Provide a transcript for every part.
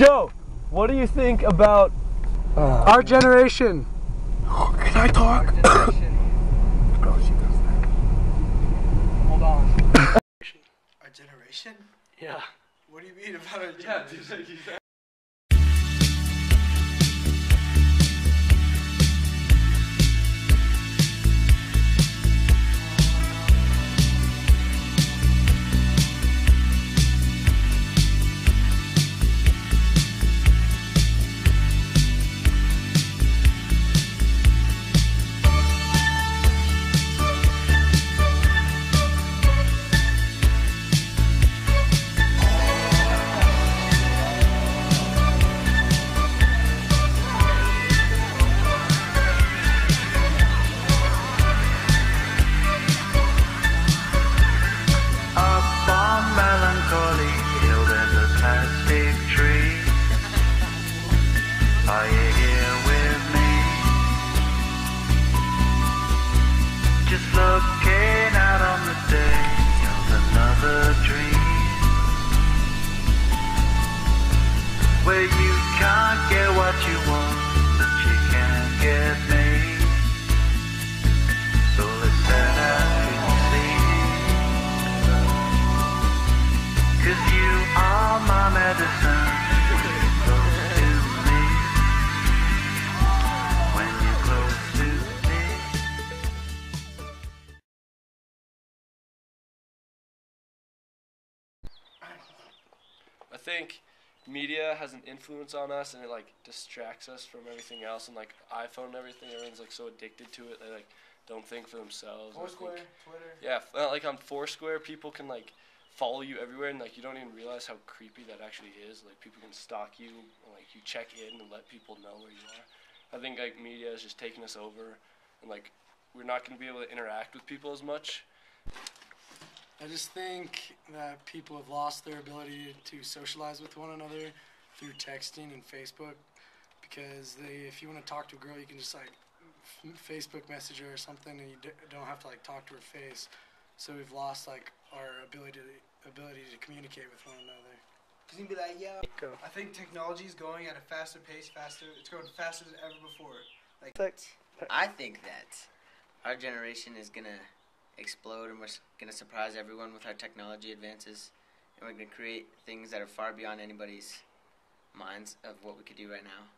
Joe, what do you think about our generation? Can I talk? Oh, she does that. Hold on. Our generation? Yeah. What do you mean about our generation? Yeah, Are you here with me? Just looking out on the day of another dream, where you can't get what you want, but you can get me. So let's set out to see, 'cause you are my medicine. I think media has an influence on us, and it like distracts us from everything else. And like iPhone and everything, everyone's like so addicted to it they like don't think for themselves. Foursquare, Twitter. Yeah, like on Foursquare, people can like follow you everywhere, and like you don't even realize how creepy that actually is. Like people can stalk you, and, like you check in and let people know where you are. I think like media is just taking us over, and like we're not going to be able to interact with people as much. I just think that people have lost their ability to socialize with one another through texting and Facebook, because if you want to talk to a girl, you can just like Facebook message her or something, and you don't have to like talk to her face. So we've lost like our ability to communicate with one another. Cause you can be like, yeah. I think technology is going at a faster pace, It's going faster than ever before. Like, I think that our generation is gonna explode, and we're gonna surprise everyone with our technology advances, and we're gonna create things that are far beyond anybody's minds of what we could do right now.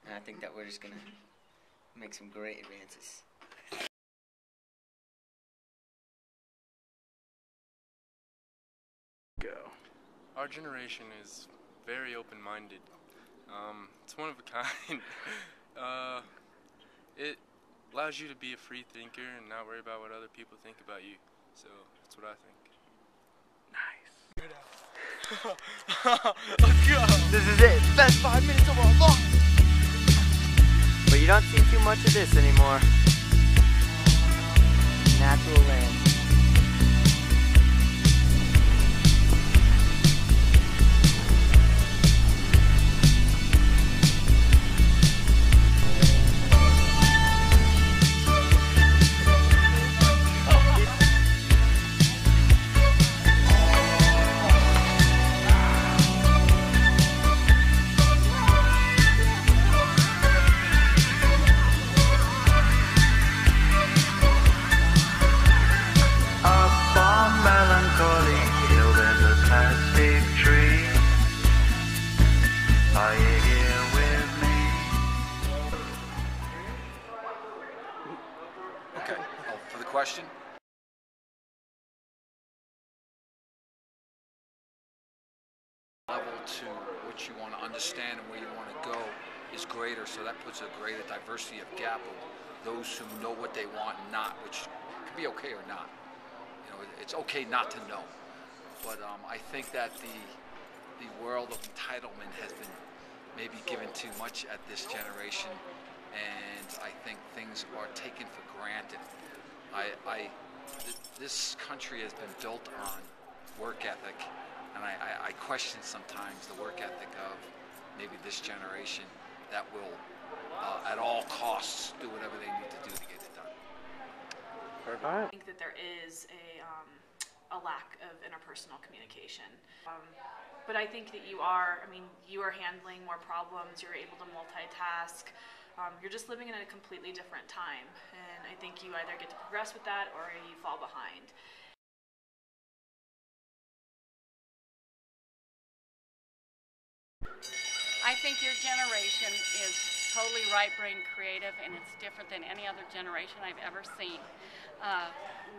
And I think that we're just gonna make some great advances. Go. Our generation is very open-minded. It's one of a kind. It allows you to be a free thinker and not worry about what other people think about you. So that's what I think. Nice. This is it. Best 5 minutes of our life. But you don't see too much of this anymore. Natural land. For the question? Level to what you want to understand and where you want to go is greater, so that puts a greater diversity of gap of those who know what they want and not, which can be okay or not. You know, it's okay not to know, but I think that the world of entitlement has been maybe given too much at this generation, and I think things are taken for granted. This country has been built on work ethic, and I question sometimes the work ethic of maybe this generation that will, at all costs, do whatever they need to do to get it done. I think that there is a lack of interpersonal communication. But I think that you are handling more problems, you're able to multitask, you're just living in a completely different time. And I think you either get to progress with that or you fall behind. I think your generation is totally right-brain creative, and it's different than any other generation I've ever seen.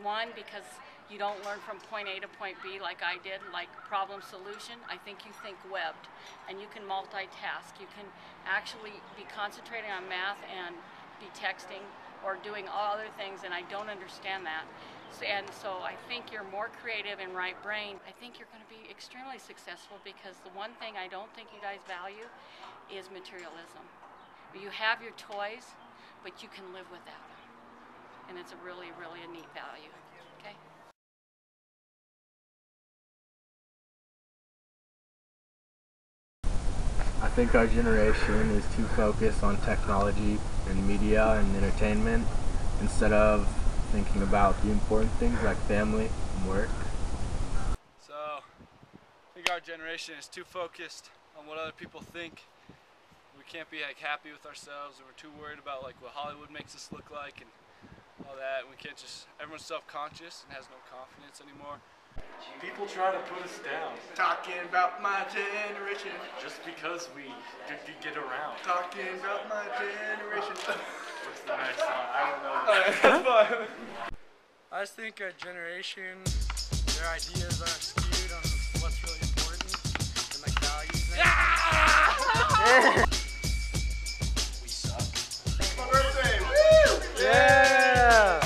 One, because you don't learn from point A to point B like I did, like problem solution. I think you think webbed, and you can multitask. You can actually be concentrating on math and be texting or doing all other things, and I don't understand that. And so I think you're more creative and right brain. I think you're going to be extremely successful, because the one thing I don't think you guys value is materialism. You have your toys, but you can live without them. And it's a really, really a neat value. Okay? I think our generation is too focused on technology and media and entertainment instead of thinking about the important things like family and work. So, I think our generation is too focused on what other people think. We can't be like happy with ourselves, and we're too worried about like what Hollywood makes us look like and all that. And we can't just, everyone's self-conscious and has no confidence anymore. People try to put us down. Talking about my generation. Just because we get around. Talking about my generation. What's the next song? I don't know. That's fine. I just think our generation, their ideas are skewed on what's really important and like values. We suck. It's my birthday. Woo! Yeah!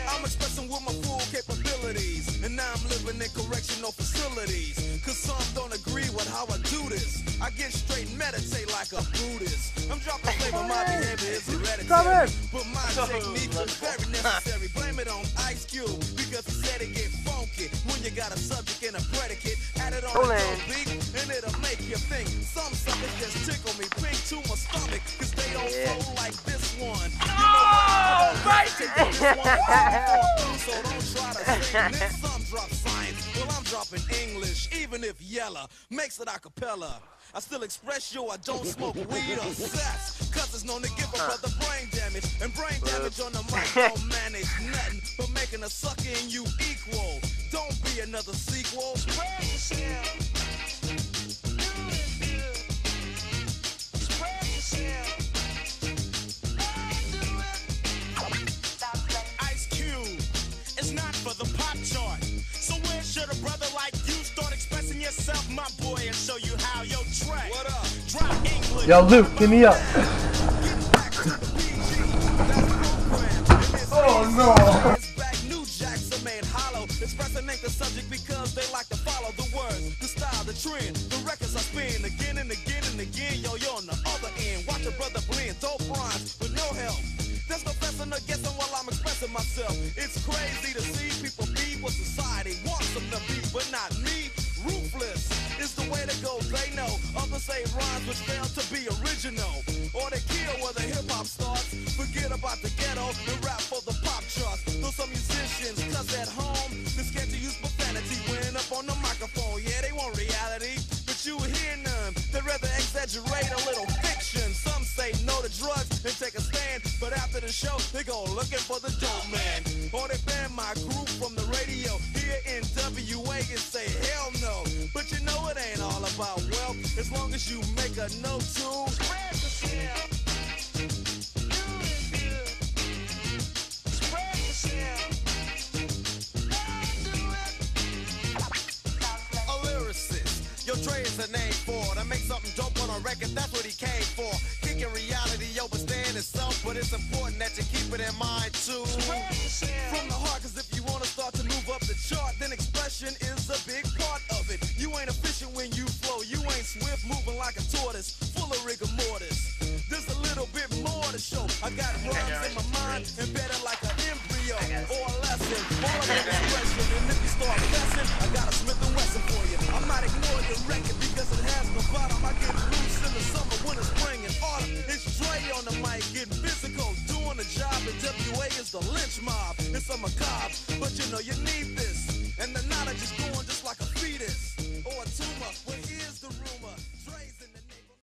I'm expressing with my full capabilities, and now I'm living in correctional facilities. Cause some don't agree with how I do this. I get straight and meditate like a Buddhist. I'm dropping flavor, my behavior is hereditary. But my technique is very necessary. Blame it on Ice Cube, because he said it get funky when you got a subject and a predicate. Add it on a beat, and it'll make you think. Some suckers just tickle me pink to my stomach, cause they don't flow like this one. You know what? Take this one. So don't try to sing this. Some drop science, well I'm dropping English. Even if Yella makes it a cappella, I still express yo, I don't smoke weed or sex. Cause it's known to give a brother brain damage. And brain damage on the mic don't manage nothing but making a sucker in you equal. Don't be another sequel. Spread yourself. Spread yourself. For the pop chart. So where should a brother like you start expressing yourself, my boy, and show you how? Yo, Trey, what up? Drop English. Yo, Luke, give me up. Oh no. Back New Jacks are made hollow. Expressing ain't the subject because they like to follow the words, the style, the trend, the records I spin again and again and again. Yo, you're on the other end. Watch a brother blend dope rhymes with no help. There's no fessing or guessing while I'm expressing myself. It's crazy to see people be what society wants them to be, but not me. Ruthless is the way to go, they know. Others say rhymes which fail to be original, or they kill where the hip-hop starts. Forget about the ghetto and rap for the pop charts. Though some musicians, cause at home, they're scared to use profanity when up on the microphone. Yeah, they want reality, but you hear none. They'd rather exaggerate a little fiction. Some say no to drugs and take a stand, but after the show, they go looking for the dope man. Or they ban my group from the radio here in WA and say hell no. But you know it ain't all about wealth, as long as you make a note to spread yourself. Spread yourself. A lyricist, yo, Dre is a name for to make something dope on a record, that's what he came for. Kicking reality over stand itself, but it's important that you keep it in mind too. From the heart, cause if you wanna start to move up the chart, then expression is a big part of it. You ain't efficient when you flow, you ain't swift, moving like a tortoise, full of rigor mortis. There's a little bit more to show. I got rhymes in my mind, embedded like an embryo or a lesson. All of that expression, and if you start guessing, I got a Smith & Wesson for you. I might ignore your record because it has no bottom. I get loose in the summer, winter, spring, and autumn. It's Dre on the mic, getting physical, doing the job. And WA is the lynch mob. It's a macabre, but you know you need this. And the knowledge is going just like a fever.